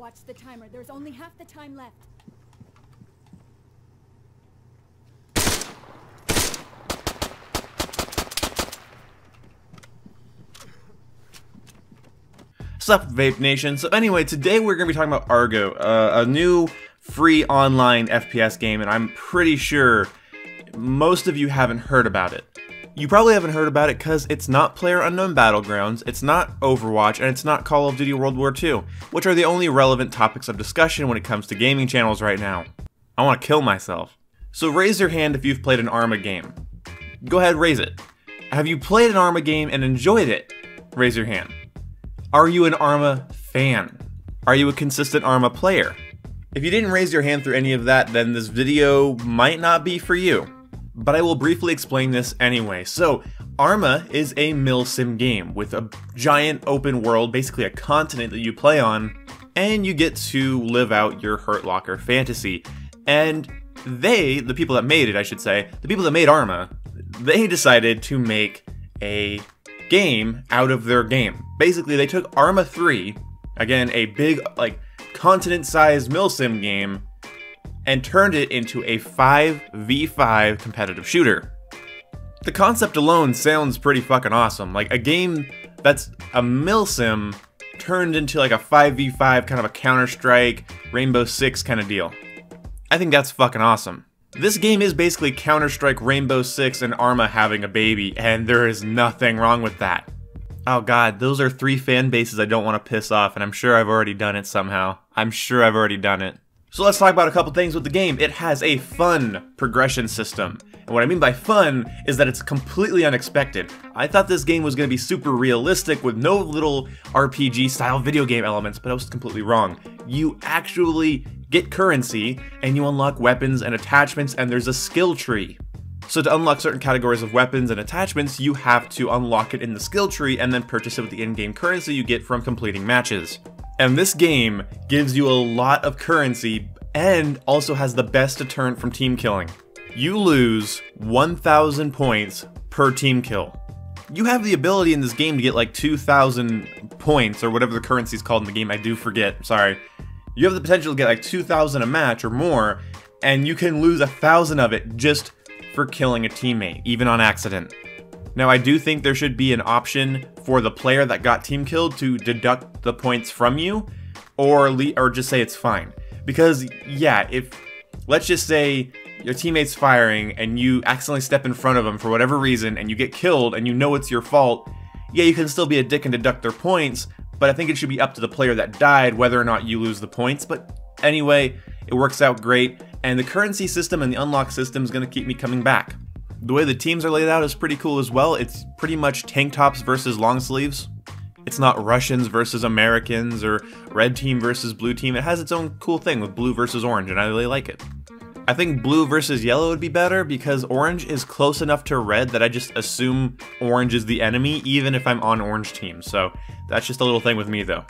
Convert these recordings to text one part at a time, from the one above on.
Watch the timer. There's only half the time left. Sup, Vape Nation? So anyway, today we're going to be talking about Argo, a new free online FPS game, and I'm pretty sure most of you haven't heard about it. You probably haven't heard about it because it's not PlayerUnknown Battlegrounds, it's not Overwatch, and it's not Call of Duty World War II, which are the only relevant topics of discussion when it comes to gaming channels right now. I want to kill myself. So raise your hand if you've played an Arma game. Go ahead, raise it. Have you played an Arma game and enjoyed it? Raise your hand. Are you an Arma fan? Are you a consistent Arma player? If you didn't raise your hand through any of that, then this video might not be for you. But I will briefly explain this anyway. So, Arma is a milsim game with a giant open world, basically a continent that you play on, and you get to live out your Hurt Locker fantasy. And the people that made it, I should say, the people that made Arma, they decided to make a game out of their game. Basically, they took Arma 3, again, a big, continent-sized milsim game, and turned it into a 5v5 competitive shooter. The concept alone sounds pretty fucking awesome. Like, a game that's a milsim turned into like a 5v5 kind of a Counter-Strike, Rainbow Six kind of deal. I think that's fucking awesome. This game is basically Counter-Strike, Rainbow Six, and Arma having a baby, and there is nothing wrong with that. Oh god, those are 3 fan bases I don't want to piss off, and I'm sure I've already done it somehow. I'm sure I've already done it. So let's talk about a couple things with the game. It has a fun progression system. And what I mean by fun is that it's completely unexpected. I thought this game was going to be super realistic with no little RPG-style video game elements, but I was completely wrong. You actually get currency, and you unlock weapons and attachments, and there's a skill tree. So to unlock certain categories of weapons and attachments, you have to unlock it in the skill tree and then purchase it with the in-game currency you get from completing matches. And this game gives you a lot of currency and also has the best deterrent from team killing. You lose 1,000 points per team kill. You have the ability in this game to get like 2,000 points or whatever the currency is called in the game, I do forget, sorry. You have the potential to get like 2,000 a match or more, and you can lose 1,000 of it just for killing a teammate, even on accident. Now, I do think there should be an option for the player that got team killed to deduct the points from you, or just say it's fine. Because, yeah, if, let's just say, your teammate's firing and you accidentally step in front of them for whatever reason and you get killed and you know it's your fault, yeah, you can still be a dick and deduct their points, but I think it should be up to the player that died whether or not you lose the points. But anyway, it works out great, and the currency system and the unlock system is going to keep me coming back. The way the teams are laid out is pretty cool as well. It's pretty much tank tops versus long sleeves. It's not Russians versus Americans or red team versus blue team. It has its own cool thing with blue versus orange, and I really like it. I think blue versus yellow would be better because orange is close enough to red that I just assume orange is the enemy even if I'm on orange team. So that's just a little thing with me though.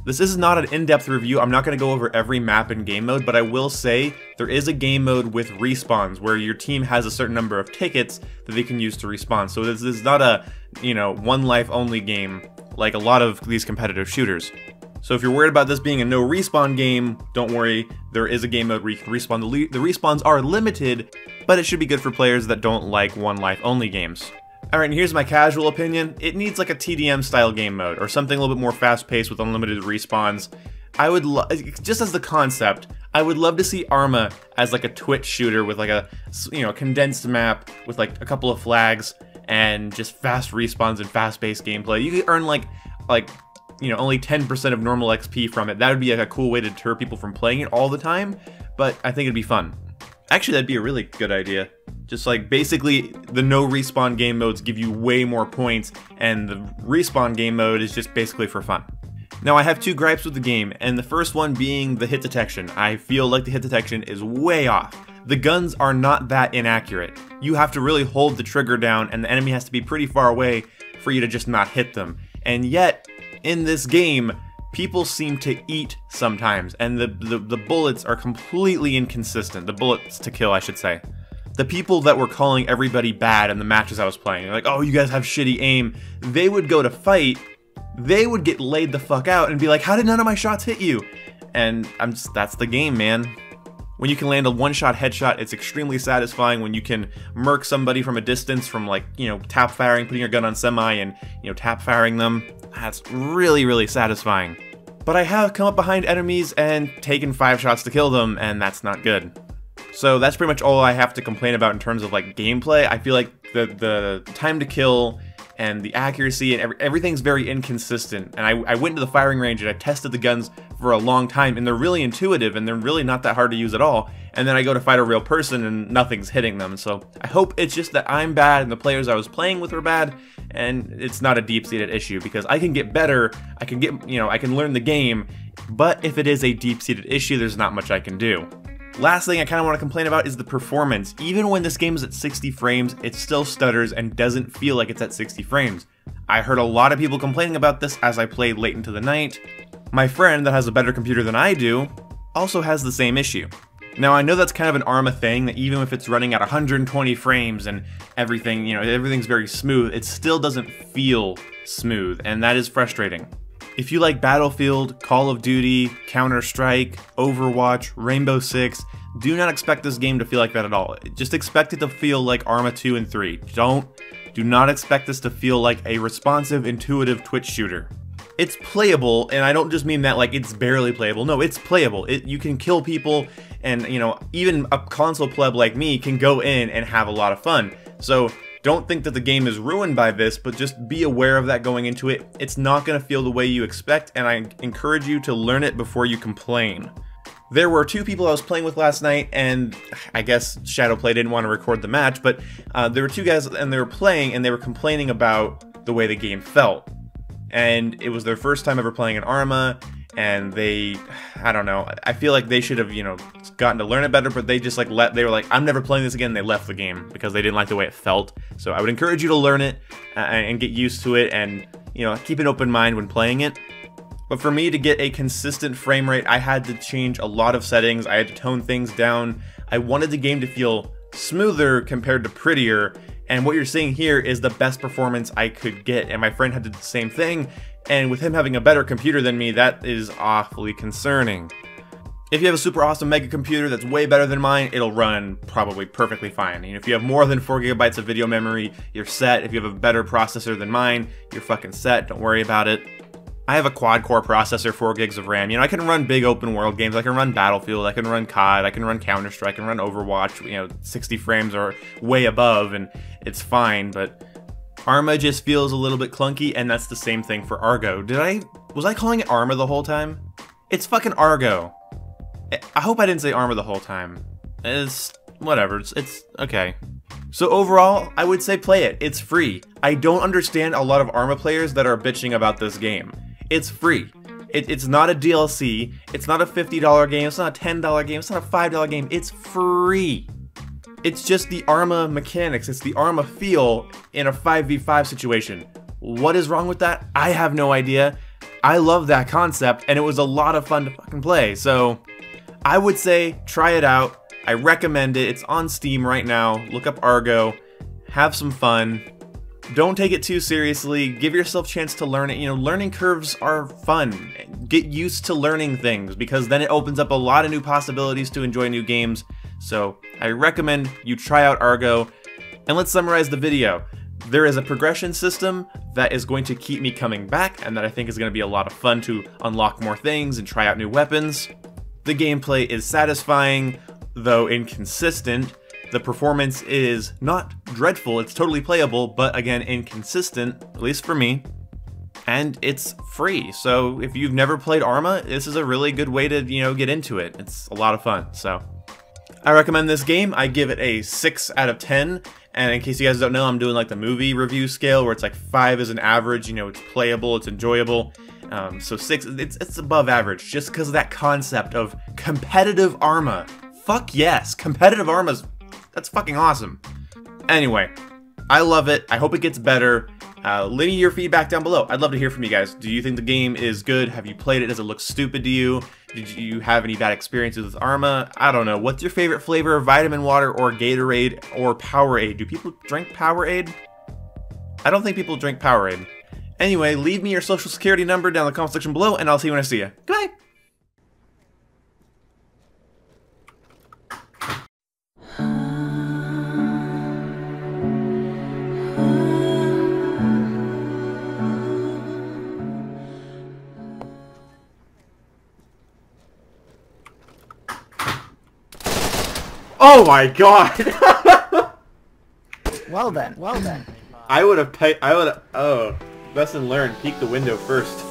This is not an in-depth review. I'm not going to go over every map and game mode, but I will say there is a game mode with respawns where your team has a certain number of tickets that they can use to respawn. So this is not a, one life only game like a lot of these competitive shooters. So if you're worried about this being a no respawn game, don't worry. There is a game mode where you can respawn. The respawns are limited, but it should be good for players that don't like one life only games. Alright, and here's my casual opinion. It needs like a TDM style game mode, or something a little bit more fast paced with unlimited respawns. I would just as the concept, I would love to see Arma as like a Twitch shooter with like a, condensed map with like a couple of flags and just fast respawns and fast paced gameplay. You could earn only 10% of normal XP from it. That would be like a cool way to deter people from playing it all the time, but I think it'd be fun. Actually, that'd be a really good idea. Just like basically the no respawn game modes give you way more points, and the respawn game mode is just basically for fun. Now I have 2 gripes with the game, and the first one being the hit detection. I feel like the hit detection is way off. The guns are not that inaccurate. You have to really hold the trigger down and the enemy has to be pretty far away for you to just not hit them. And yet, in this game, people seem to eat sometimes, and the bullets are completely inconsistent. The bullets to kill, I should say. The people that were calling everybody bad in the matches I was playing, like, oh, you guys have shitty aim, they would go to fight, they would get laid the fuck out and be like, how did none of my shots hit you? and that's the game, man. When you can land a one-shot headshot, it's extremely satisfying. When you can murk somebody from a distance from, like, you know, tap firing, putting your gun on semi and, you know, tap firing them, that's really, really satisfying. But I have come up behind enemies and taken 5 shots to kill them, and that's not good. So that's pretty much all I have to complain about in terms of, like, gameplay. I feel like the time to kill and the accuracy and everything's very inconsistent. And I went to the firing range and I tested the guns for a long time, and they're really intuitive and they're really not that hard to use at all. And then I go to fight a real person and nothing's hitting them. So I hope it's just that I'm bad and the players I was playing with were bad, and it's not a deep-seated issue, because I can get better, I can learn the game, but if it is a deep-seated issue, there's not much I can do. Last thing I kind of want to complain about is the performance. Even when this game is at 60 frames, it still stutters and doesn't feel like it's at 60 frames. I heard a lot of people complaining about this as I played late into the night. My friend that has a better computer than I do also has the same issue. Now, I know that's kind of an ARMA thing, that even if it's running at 120 frames and everything, you know, everything's very smooth, it still doesn't feel smooth, and that is frustrating. If you like Battlefield, Call of Duty, Counter-Strike, Overwatch, Rainbow Six, do not expect this game to feel like that at all. Just expect it to feel like Arma 2 and 3. Do not expect this to feel like a responsive, intuitive Twitch shooter. It's playable, and I don't just mean that like it's barely playable. No, it's playable. You can kill people, and, you know, even a console pleb like me can go in and have a lot of fun. So don't think that the game is ruined by this, but just be aware of that going into it. It's not going to feel the way you expect, and I encourage you to learn it before you complain. There were 2 people I was playing with last night, and I guess Shadowplay didn't want to record the match, but there were 2 guys, and they were playing, and they were complaining about the way the game felt. And it was their first time ever playing an Arma, and I don't know, I feel like they should have, you know, gotten to learn it better, but they just like they were like, I'm never playing this again, and they left the game because they didn't like the way it felt. So I would encourage you to learn it and get used to it, and, you know, keep an open mind when playing it. But for me to get a consistent frame rate, I had to change a lot of settings, I had to tone things down. I wanted the game to feel smoother compared to prettier, and what you're seeing here is the best performance I could get, and my friend had to do the same thing, and with him having a better computer than me, that is awfully concerning. If you have a super awesome mega computer that's way better than mine, it'll run probably perfectly fine. And if you have more than 4 GB of video memory, you're set. If you have a better processor than mine, you're fucking set, don't worry about it. I have a quad-core processor, 4 gigs of RAM. You know, I can run big open-world games. I can run Battlefield, I can run COD, I can run Counter-Strike, I can run Overwatch, you know, 60 frames or way above, and it's fine, but Arma just feels a little bit clunky, and that's the same thing for Argo. Was I calling it Arma the whole time? It's fucking Argo. I hope I didn't say Arma the whole time. It's whatever, it's okay. So overall, I would say play it. It's free. I don't understand a lot of Arma players that are bitching about this game. It's free. It's not a DLC. It's not a $50 game. It's not a $10 game. It's not a $5 game. It's free. It's just the Arma mechanics. It's the Arma feel in a 5v5 situation. What is wrong with that? I have no idea. I love that concept, and it was a lot of fun to fucking play. So I would say try it out. I recommend it. It's on Steam right now. Look up Argo. Have some fun. Don't take it too seriously. Give yourself a chance to learn it. You know, learning curves are fun. Get used to learning things, because then it opens up a lot of new possibilities to enjoy new games. So I recommend you try out Argo. And let's summarize the video. There is a progression system that is going to keep me coming back, and that I think is going to be a lot of fun to unlock more things and try out new weapons. The gameplay is satisfying, though inconsistent. The performance is not dreadful, it's totally playable, but again, inconsistent, at least for me. And it's free, so if you've never played Arma, this is a really good way to, you know, get into it. It's a lot of fun, so I recommend this game. I give it a 6 out of 10, and in case you guys don't know, I'm doing like the movie review scale, where it's like 5 is an average, you know, it's playable, it's enjoyable. So 6, it's above average, just because of that concept of competitive Arma. Fuck yes, competitive Arma's, that's fucking awesome. Anyway, I love it. I hope it gets better. Leave me your feedback down below. I'd love to hear from you guys. Do you think the game is good? Have you played it? Does it look stupid to you? Did you have any bad experiences with Arma? I don't know. What's your favorite flavor of vitamin water or Gatorade or Powerade? Do people drink Powerade? I don't think people drink Powerade. Anyway, leave me your social security number down in the comment section below, and I'll see you when I see you. Goodbye! Oh my god! Well then, well then. I would have. Oh, lesson learned. Peek the window first.